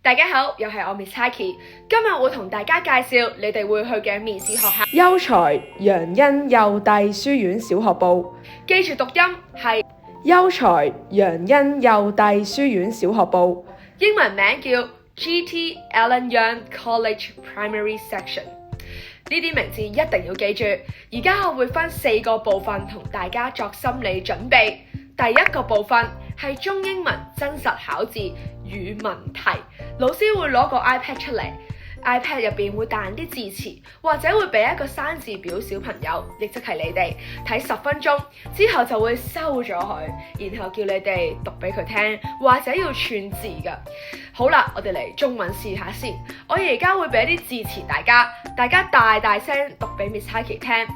大家好，又係我 Miss Haki， 今日會同大家介紹你哋會去嘅面試學校。優才楊欣幼弟書院小學部，記住讀音係優才楊欣幼弟書院小學部，英文名叫 GT Allen Young College Primary Section。呢啲名字一定要記住。而家我會分4個部分同大家作心理準備。第一個部分係中英文真實考字語文題，老師會攞個 iPad 出嚟 ，iPad 入邊會彈啲字詞，或者會俾一個生字表小朋友，亦即係你哋睇10分鐘，之後就會收咗佢，然後叫你哋讀俾佢聽，或者要串字㗎。好啦，我哋嚟中文試下先。我而家會俾啲字詞大家大大聲讀俾 Miss Haki 聽。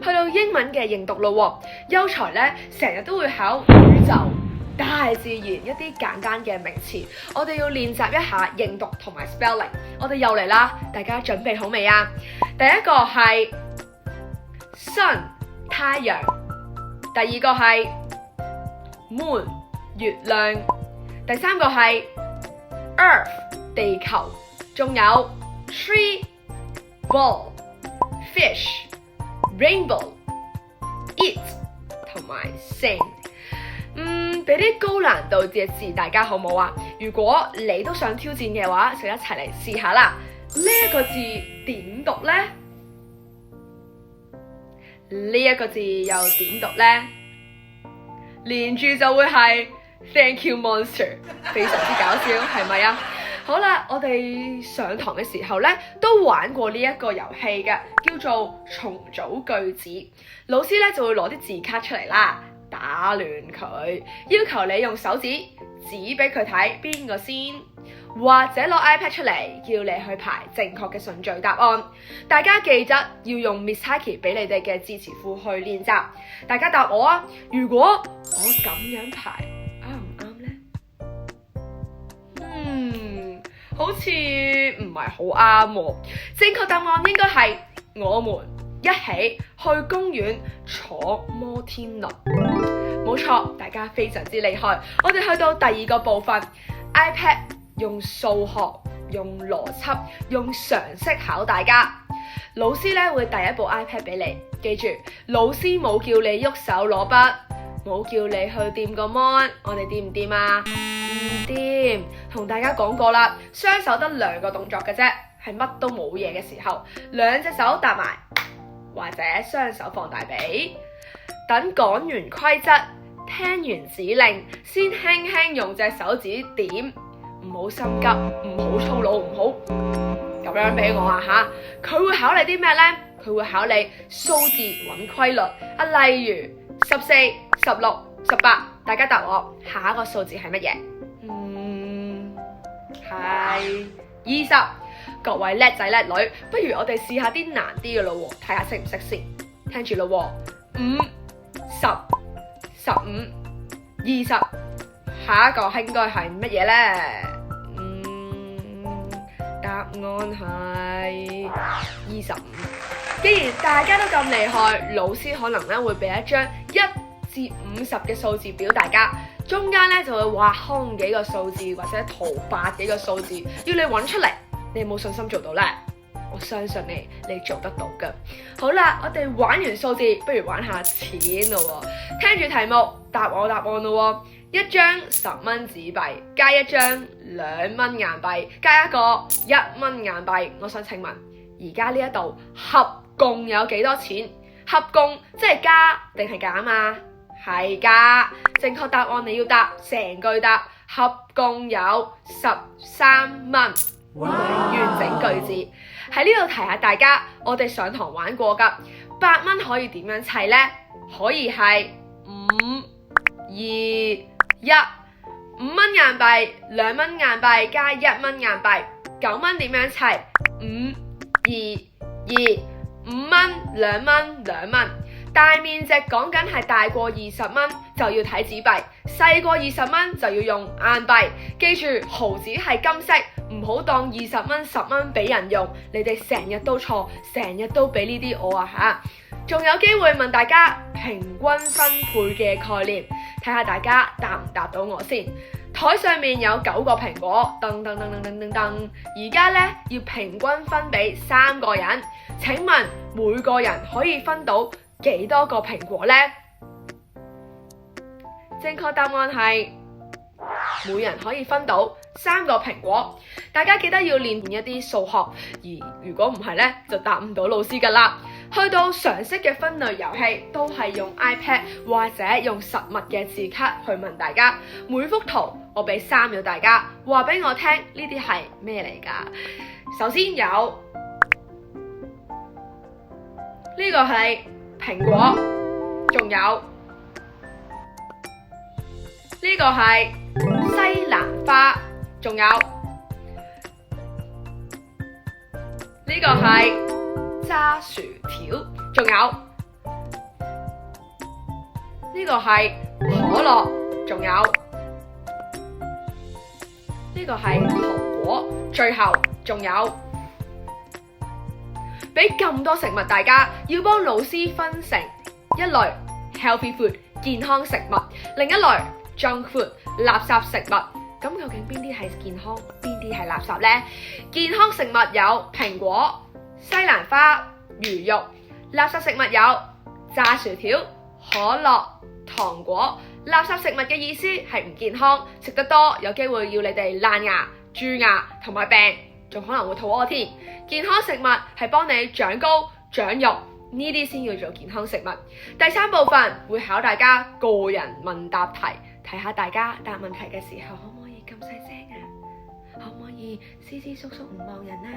去到英文嘅認讀咯喎，優才咧成日都會考宇宙、大自然一啲簡單嘅名詞，我哋要練習一下認讀同埋 spelling。我哋又嚟啦，大家準備好未啊？第一個係 sun 太陽，第二個係 moon 月亮，第三個係 earth 地球，仲有 tree ball fish。Rainbow、eat 同埋 sing， 俾啲高難度嘅字大家好唔好啊？如果你都想挑戰嘅話，就一齊嚟試下啦。呢一個字點讀呢？呢一個字又點讀呢？連住就會係 Thank you monster， 非常之搞笑，係咪啊？好啦，我哋上堂嘅時候呢，都玩過呢一個遊戲嘅，叫做重組句子。老師呢就會攞啲字卡出嚟啦，打亂佢，要求你用手指指俾佢睇邊個先，或者攞 iPad 出嚟，叫你去排正確嘅順序答案。大家記得要用 Miss Haki 俾你哋嘅字詞庫去練習。大家答我啊，如果我咁樣排，啱唔啱呢？好似唔係好啱喎。正確答案應該係我們一起去公園坐摩天輪。冇錯，大家非常之厲害。我哋去到第二個部分 ，iPad 用數學、用邏輯、用常識考大家。老師咧會遞一部 iPad 俾你，記住老師冇叫你喐手攞筆，冇叫你去掂個 mon， 我哋掂唔掂啊？唔掂，同大家講過啦，雙手得2個動作嘅啫，係乜都冇嘢嘅時候，2隻手搭埋，或者雙手放大髀，等講完規則，聽完指令，先輕輕用隻手指點，唔好心急，唔好粗魯，唔好咁樣俾我啊吓！佢會考你啲咩呢？佢會考你數字揾規律啊，例如14、16、18，大家答我下一個數字係乜嘢？係20。各位叻仔叻女，不如我哋試下啲難啲嘅咯喎，睇下識唔識先。聽住咯喎，5、10、15、20，下一個應該係乜嘢呢？答案係25。既然大家都咁厲害，老師可能咧會俾一張1至50嘅數字表大家。中間咧就會畫空幾個數字或者圖8幾個數字，要你揾出嚟。你有冇信心做到呢？我相信你做得到㗎。好啦，我哋玩完數字，不如玩下錢咯喎。聽住題目，答我答案咯喎。一張10蚊紙幣加一張2蚊硬幣加一個1蚊硬幣，我想請問，而家呢一度合共有幾多錢？合共即係加定係減啊？係加，正確答案你要答成句答，合共有13蚊。完整句子喺呢度提下大家，我哋上堂玩過㗎，8蚊可以點樣砌呢？可以係5、2、1， 5蚊硬幣、2蚊硬幣加1蚊硬幣，9蚊點樣砌？5、2、2、5蚊、2蚊、2蚊。大面值講緊係大過20蚊就要睇紙幣，細過20蚊就要用硬幣。記住毫子係金色，唔好當20蚊、10蚊俾人用。你哋成日都錯，成日都俾呢啲我啊嚇！仲有機會問大家平均分配嘅概念，睇下大家答唔答到我先。台上面有9個蘋果，噔噔噔噔噔噔噔，而家呢要平均分俾3個人。請問每個人可以分到幾多個蘋果呢？正確答案係每人可以分到3個蘋果。大家記得要練一啲數學，而如果唔係呢，就答唔到老師㗎喇。去到常識嘅分類遊戲，都係用 iPad 或者用實物嘅字卡去問大家。每幅圖我俾3秒大家，話俾我聽呢啲係咩嚟㗎？首先有呢個係蘋果，仲有呢個係西蘭花，仲有呢個係炸薯條，仲有呢個係可樂，仲有呢個係糖果，最後仲有俾咁多食物，大家要幫老師分成一類 healthy food 健康食物，另一類 junk food 垃圾食物。咁究竟邊啲係健康，邊啲係垃圾呢？健康食物有蘋果、西蘭花、魚肉；垃圾食物有炸薯條、可樂、糖果。垃圾食物嘅意思係唔健康，食得多有機會要你哋爛牙、蛀牙同埋病，仲可能會肚屙添。健康食物係幫你長高、長肉，呢啲先叫做健康食物。第3部分會考大家個人問答題，睇下大家答問題嘅時候可唔可以咁細聲啊？可唔可以斯斯縮縮唔望人啊？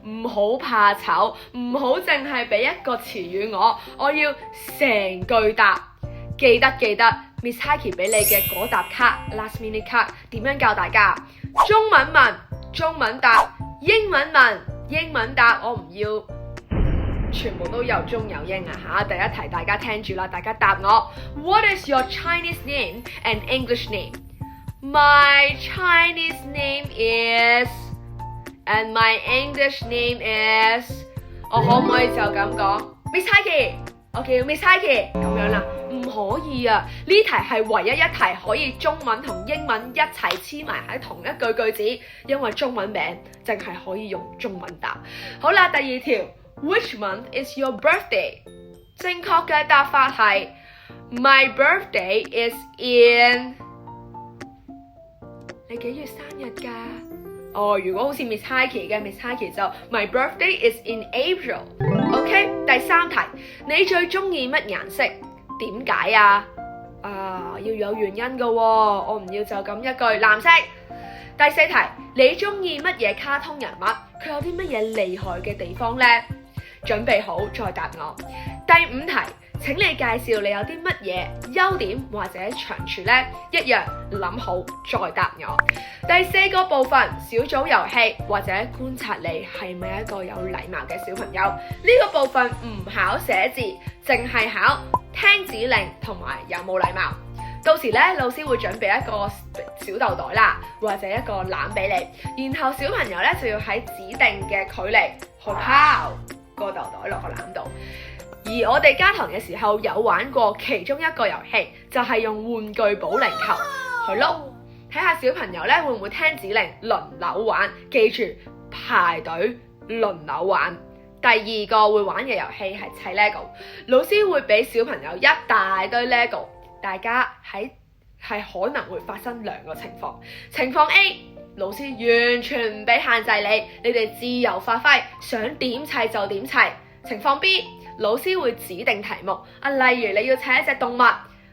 唔好怕醜，唔好淨係俾一個詞語我要成句答。記得 Miss Hiky 俾你嘅嗰沓卡 last minute 卡點樣教大家？中文問中文答，英文問英文答，我唔要全部都有中有英啊嚇！第一題大家聽住啦，大家答我。What is your Chinese name and English name? My Chinese name is and my English name is。我可唔可以就咁講 Miss Hiky？ 我叫 Miss Hiky 咁樣啦？唔可以啊！呢題係唯一一題可以中文同英文一齊黐埋喺同一句子，因為中文名淨係可以用中文答。好啦，第2條 Which month is your birthday？ 正確嘅答法係 My birthday is in。 你幾月生日㗎？如果好似 Miss Hiky 嘅 Miss Hiky 就 My birthday is in April。OK， 第3題，你最中意乜顏色？點解啊？要有原因㗎喎，我唔要就咁一句藍色。第4題，你中意乜嘢卡通人物？佢有啲乜嘢厲害嘅地方呢？準備好再答我。第5題，請你介紹你有啲乜嘢優點或者長處呢？一樣諗好再答我。第4個部分，小組遊戲或者觀察你係咪一個有禮貌嘅小朋友。呢個部分唔考寫字，淨係考聽指令同埋有冇禮貌。到時咧，老師會準備一個小豆袋啦，或者一個籃俾你，然後小朋友咧就要喺指定嘅距離去拋個豆袋落個籃度。而我哋加堂嘅時候有玩過其中一個遊戲，就係用玩具保齡球去碌，睇下小朋友咧會唔會聽指令輪流玩。記住排隊輪流玩。第2個會玩嘅遊戲係砌 Lego， 老師會俾小朋友一大堆 Lego， 大家係可能會發生2個情況。情況 A， 老師完全唔俾限制你哋自由發揮，想點砌就點砌。情況 B， 老師會指定題目，例如你要砌一隻動物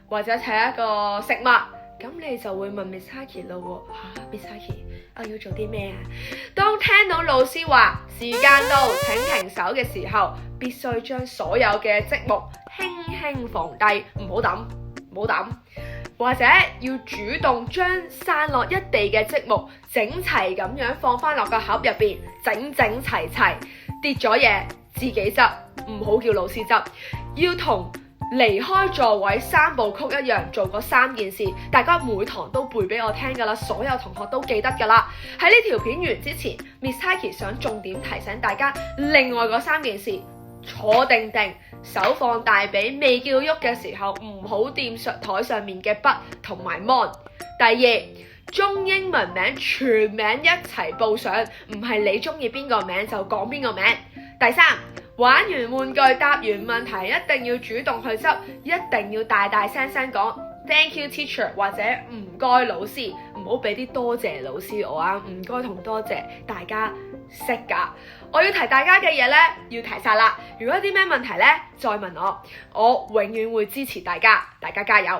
或者砌一個食物，咁你就會問 Miss Hiky 咯喎，Miss Hiky， 我要做啲咩啊？當聽到老師話時間到請停手嘅時候，必須將所有嘅積木輕輕放低，唔好抌，或者要主動將散落一地嘅積木整齊咁樣放翻落個盒入邊，整整齊齊。跌咗嘢自己執，唔好叫老師執。要同離開座位3部曲一樣，做嗰3件事，大家每堂都背俾我聽㗎啦，所有同學都記得㗎啦。喺呢條片完之前，Miss Taiki 想重點提醒大家另外嗰3件事：坐定定，手放大髀，未叫喐嘅時候唔好掂台上面嘅筆同埋 mon。第二，中英文名全名一齊報上，唔係你中意邊個名就講邊個名。第三，玩完玩具答完問題一定要主動去執，一定要大大聲聲講 Thank you teacher 或者唔該老師，唔好俾啲多謝老師我啊，唔該同多謝大家識㗎。我要提大家嘅嘢呢，要提晒啦。如果有啲咩問題呢，再問我，我永遠會支持大家，大家加油！